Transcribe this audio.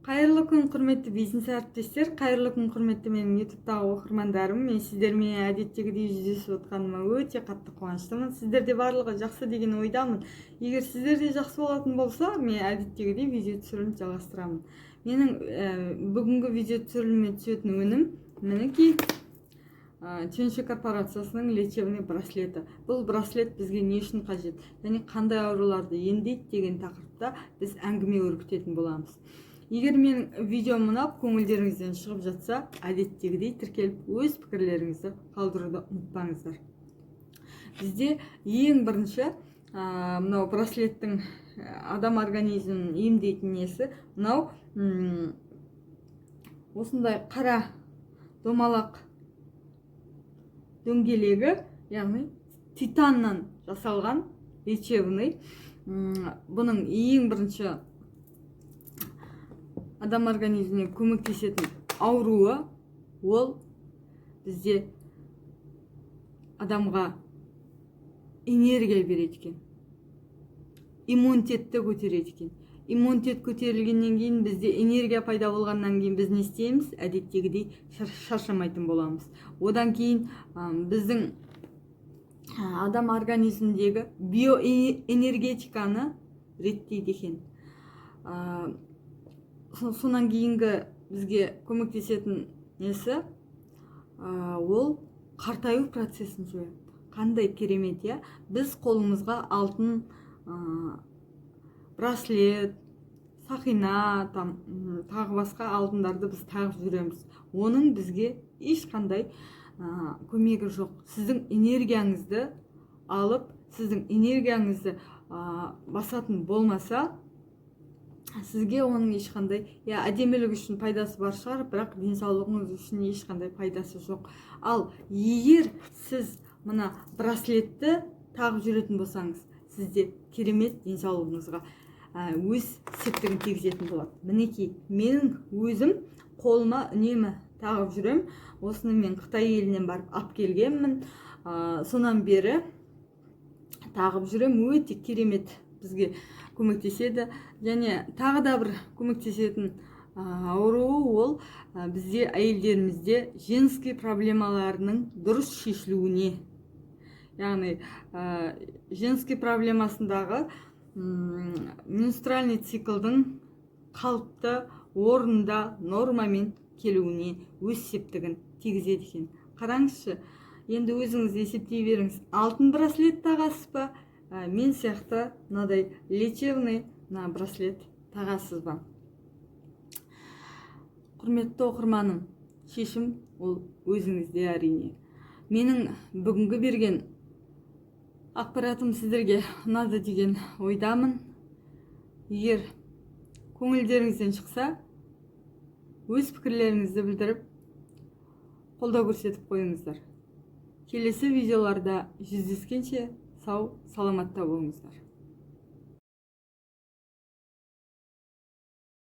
Кайырлуу күн курметтүү бизнес әріптестер, кайырлуу күн курметтүү менин YouTube'дагы окурмандарым. Мен сиздер менен адеттегидей жүздөшүп атканыма өтө катты кубанычтамын. Сиздерде баардыгы жакшы деген ойдамын. Эгер сиздерде жакшы болотун болсо, мен адеттегидей видео түсүрүүнү жалгастырамын. Менин бүгүнкү видео түсүрүүмө түсөтүн өнүм меники Чөншө корпорациясынын лечебный браслети. Бул браслет бизге не үчүн кажет жана кандай ооруларды эмдейт деген такырыпта биз аңгиме өрбүтөтүн болобуз. Егер менин видеом мынап көңүлдөрүңүздөн чыгып жатса, адеттегидей тиркелип өз пикирлериңизди калтырууду унутпаңыздар. Бизде эң биринчи мынау браслеттин адам организмин эмдейтин неси мынау осундай кара домалак дөңгелеги, яғни титаннан жасалган лечебный. Бунун эң биринчи адам организмине көмөктөшөтүн ауруу ол бизде адамга энергия берет экен, иммунитетти көтөрөт экен. Иммунитет көтөрүлгөндөн кийин бизде энергия пайда болгондон кийин биз не истейбиз? Адеттегидей шаршамайтын болобуз. Одан кийин биздин адам организминдеги биоэнергетиканы реттейт экен. Сонан кийинги бизге көмөктөшөтүн неси ол картаюу процессин жоёт. Кандай керемет, я? Биз колубузга алтын браслет, сакина, тагы башка алтындарды биз тагып жүрөбүз. Онун бизге эч кандай көмөгү жок. Сиздин энергияңызды алып, сиздин энергияңызды басатын болмаса, сизге онун эч кандай адемилик үчүн пайдасы бар шаар, бирок ден соолугуңуз үчүн эч кандай пайдасы жок. Ал эгер сиз мына браслетти тагып жүрөтүн болсаңыз, сизде керемет ден соолугуңузга өз септигин тийгизетін болот. Мінекей, менің өзім қолыма үнемі тағып жүрем. Осыны мен Қытай елінен барып алып келгенмін. Сонан бері тағып жүрем. Өте керемет бізге көмектеседі. Және тағы да бір көмектесетін ауру ол бізде әйелдерімізде женский проблемаларының дұрыс шешілуіне. Яғни женский проблемасындағы менструальный циклдың қалыпты орында нормамен келуіне өз септігін тигізеді екен. Қараңызшы, енді өзіңіз есептей беріңіз. Алтын браслет тағасыз ба? Мен сияқты мынадай лечебный браслет тағасыз ба? Құрметті оқырманым, шешім ол өзіңізде әрине. Менің бүгінгі берген ақпаратым сіздерге ұнады деген ойдамын. Егер көңілдеріңізден шықса, өз пікірлеріңізді білдіріп, қолдау көрсетіп қойыңыздар. Келесі видеоларда жүздескенше сау, саламатта болыңыздар.